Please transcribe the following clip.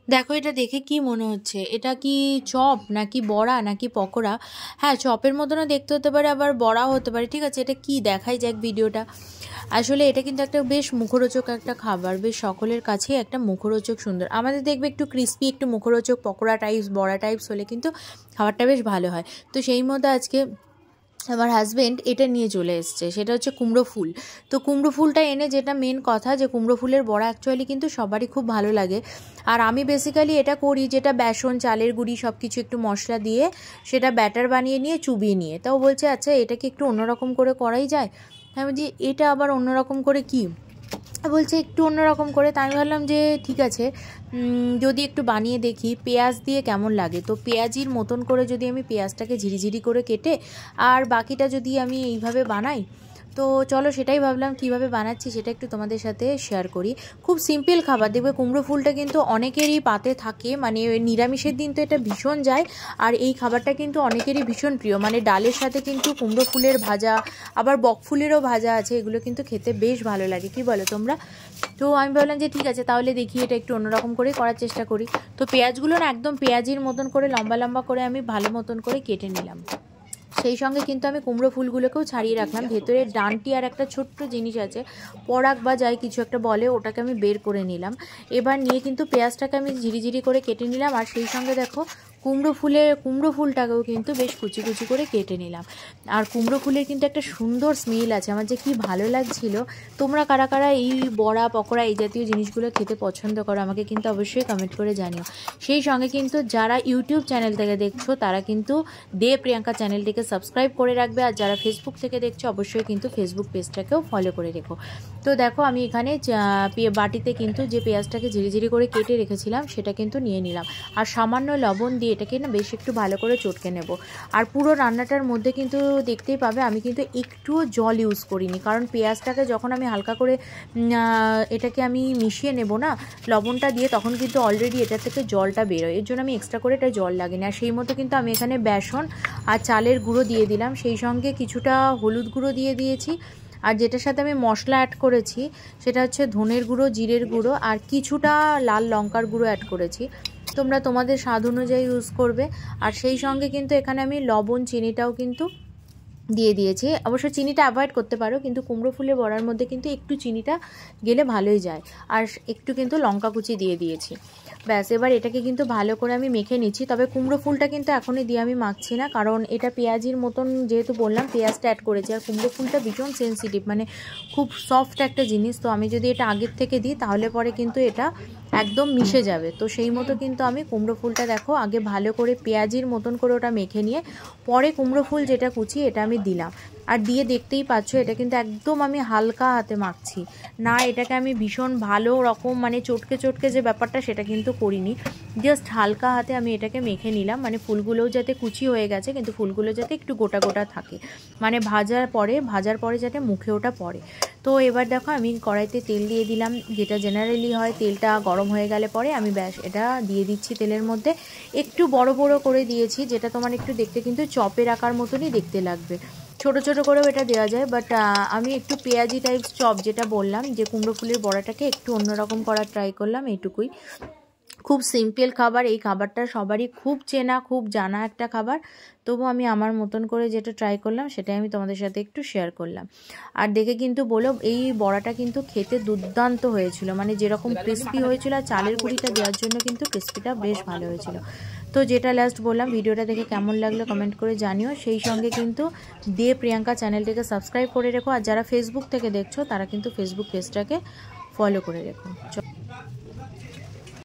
দেখো এটা দেখে কি মনে হচ্ছে, এটা কি চপ নাকি বড়া নাকি পকোড়া? হ্যাঁ, চপের মতনও দেখতে হতে পারে, আবার বড়াও হতে পারে। ঠিক আছে, এটা কি দেখাই যাক ভিডিওটা। আসলে এটা কিন্তু একটা বেশ মুখরোচক একটা খাবার, বেশ সকলের কাছেই একটা মুখরোচক সুন্দর। আমাদের দেখবে একটু ক্রিস্পি, একটু মুখরোচক পকোড়া টাইপস, বড়া টাইপস হলে কিন্তু খাবারটা বেশ ভালো হয়। তো সেই মধ্যে আজকে আমার হাজব্যান্ড এটা নিয়ে চলে এসছে, সেটা হচ্ছে কুমড়ো ফুল। তো কুমড়ো ফুলটা এনে, যেটা মেন কথা যে কুমড়ো ফুলের বড়া অ্যাকচুয়ালি কিন্তু সবারই খুব ভালো লাগে। আর আমি বেসিক্যালি এটা করি, যেটা বেসন, চালের গুঁড়ি সব কিছু একটু মশলা দিয়ে সেটা ব্যাটার বানিয়ে নিয়ে চুবিয়ে নিয়ে। তাও বলছে আচ্ছা এটাকে একটু অন্যরকম করে করাই যায়। আমি বলছি এটা আবার অন্যরকম করে কি? বলছে একটু অন্যরকম করে। তাই আমি ভাবলাম যে ঠিক আছে, যদি একটু বানিয়ে দেখি পেঁয়াজ দিয়ে কেমন লাগে। তো পেঁয়াজির মতন করে যদি আমি পেঁয়াজটাকে ঝিরিঝিরি করে কেটে আর বাকিটা যদি আমি এইভাবে বানাই, তো চলো সেটাই ভাবলাম কিভাবে বানাচ্ছি সেটা একটু তোমাদের সাথে শেয়ার করি। খুব সিম্পল খাবার, দেখবে কুমড়ো ফুলটা কিন্তু অনেকেরই পাতে থাকে, মানে নিরামিষের দিন তো এটা ভীষণ যায়। আর এই খাবারটা কিন্তু অনেকেরই ভীষণ প্রিয়, মানে ডালের সাথে কিন্তু কুমড়ো ফুলের ভাজা, আবার বক ফুলেরও ভাজা আছে, এগুলো কিন্তু খেতে বেশ ভালো লাগে। কি বলো তোমরা? তো আমি ভাবলাম যে ঠিক আছে তাহলে দেখি এটা একটু অন্যরকম করে করার চেষ্টা করি। তো পেঁয়াজগুলো না একদম পেঁয়াজির মতন করে লম্বা লম্বা করে আমি ভালো মতন করে কেটে নিলাম। সেই সঙ্গে কিন্তু আমি কুমড়ো ফুলগুলোকেও ছাড়িয়ে রাখলাম। ভেতরে ডানটি আর একটা ছোট্ট জিনিস আছে, পরাগ বা যাই কিছু একটা বলে, ওটাকে আমি বের করে নিলাম। এবার নিয়ে কিন্তু পেঁয়াজটাকে আমি ঝিরিঝিরি করে কেটে নিলাম। আর সেই সঙ্গে দেখো কুমড়ো ফুলটাকেও কিন্তু বেশ কুচি কুচি করে কেটে নিলাম। আর কুমড়ো ফুলের কিন্তু একটা সুন্দর স্মেল আছে, আমার যে কি ভালো লাগছিল। তোমরা কারা কারা এই বড়া পকোড়া এই জাতীয় জিনিসগুলো খেতে পছন্দ করো আমাকে কিন্তু অবশ্যই কমেন্ট করে জানিও। সেই সঙ্গে কিন্তু যারা ইউটিউব চ্যানেল থেকে দেখছো তারা কিন্তু দে প্রিয়াঙ্কা চ্যানেলটিকে সাবস্ক্রাইব করে রাখবে। আর যারা ফেসবুক থেকে দেখছো অবশ্যই কিন্তু ফেসবুক পেজটাকেও ফলো করে রেখো। তো দেখো আমি এখানে বাটিতে কিন্তু যে পেঁয়াজটাকে ঝিরিঝিরি করে কেটে রেখেছিলাম সেটা কিন্তু নিয়ে নিলাম। আর সামান্য লবণ দিয়ে এটাকে না বেশ একটু ভালো করে চটকে নেব। আর পুরো রান্নাটার মধ্যে কিন্তু দেখতেই পাবে আমি কিন্তু একটুও জল ইউজ করিনি, কারণ পেঁয়াজটাকে যখন আমি হালকা করে এটাকে আমি মিশিয়ে নেব না লবণটা দিয়ে, তখন কিন্তু অলরেডি এটা থেকে জলটা বেরোয়, এর জন্য আমি এক্সট্রা করে এটা জল লাগেনি। আর সেই মতো কিন্তু আমি এখানে বেসন আর চালের গুঁড়ো দিয়ে দিলাম, সেই সঙ্গে কিছুটা হলুদ গুঁড়ো দিয়ে দিয়েছি। আর যেটার সাথে আমি মশলা অ্যাড করেছি সেটা হচ্ছে ধনের গুঁড়ো, জিরের গুঁড়ো আর কিছুটা লাল লঙ্কার গুঁড়ো অ্যাড করেছি। তোমরা তোমাদের স্বাদ অনুযায়ী ইউজ করবে। আর সেই সঙ্গে কিন্তু এখানে আমি লবণ চিনিটাও কিন্তু দিয়ে দিয়েছি। অবশ্য চিনিটা অ্যাভয়েড করতে পারো, কিন্তু কুমড়ো ফুলের বড়ার মধ্যে কিন্তু একটু চিনিটা গেলে ভালোই যায়। আর একটু কিন্তু লঙ্কা কুচি দিয়ে দিয়েছি। ব্যাস, এবার এটাকে কিন্তু ভালো করে আমি মেখে নিচ্ছি। তবে কুমড়ো ফুলটা কিন্তু এখনই দিয়ে আমি মাখছি না, কারণ এটা পেঁয়াজির মতন যেহেতু বললাম পেঁয়াজটা অ্যাড করেছি। আর কুমড়ো ফুলটা ভীষণ সেন্সিটিভ, মানে খুব সফট একটা জিনিস। তো আমি যদি এটা আগের থেকে দিই তাহলে পরে কিন্তু এটা একদম মিশে যাবে। তো সেই মতো কিন্তু আমি কুমড়ো ফুলটা দেখো আগে ভালো করে পেঁয়াজির মতন করে ওটা মেখে নিয়ে পরে কুমড়ো ফুল যেটা কুচি এটা আমি দিলাম। আর দিয়ে দেখতেই পাচ্ছ এটা কিন্তু একদম আমি হালকা হাতে মাখছি না, এটাকে আমি ভীষণ ভালো রকম মানে চটকে চটকে যে ব্যাপারটা সেটা কিন্তু করিনি, জাস্ট হালকা হাতে আমি এটাকে মেখে নিলাম। মানে ফুলগুলোও যাতে কুচি হয়ে গেছে কিন্তু ফুলগুলো যাতে একটু গোটা গোটা থাকে, মানে ভাজার পরে যাতে মুখে ওটা পড়ে। তো এবার দেখো আমি কড়াইতে তেল দিয়ে দিলাম, যেটা জেনারেলি হয় তেলটা গরম হয়ে গেলে পরে আমি ব্যাস এটা দিয়ে দিচ্ছি তেলের মধ্যে। একটু বড় বড় করে দিয়েছি, যেটা তোমার একটু দেখতে কিন্তু চপের আকার মতনই দেখতে লাগবে। ছোট ছোট করেও এটা দেওয়া যায়, বাট আমি একটু পেঁয়াজি টাইপ চপ যেটা বললাম যে কুমড়ো ফুলের বড়াটাকে একটু অন্যরকম করার ট্রাই করলাম, এইটুকুই। খুব সিম্পল খাবার, এই খাবারটা সবারই খুব চেনা খুব জানা একটা খাবার, তবু আমি আমার মতন করে যেটা ট্রাই করলাম সেটাই আমি তোমাদের সাথে একটু শেয়ার করলাম। আর দেখে কিন্তু বলো এই বড়াটা কিন্তু খেতে দুর্দান্ত হয়েছিল, মানে যেরকম ক্রিস্পি হয়েছিল আর চালের গুঁড়িটা দেওয়ার জন্য কিন্তু ক্রিস্পিটা বেশ ভালো হয়েছিল। তো যেটা লাস্ট বললাম, ভিডিওটা দেখে কেমন লাগলো কমেন্ট করে জানিও। সেই সঙ্গে কিন্তু দে প্রিয়াঙ্কা চ্যানেলটিকে সাবস্ক্রাইব করে রেখো। আর যারা ফেসবুক থেকে দেখছো তারা কিন্তু ফেসবুক পেজটাকে ফলো করে রেখো।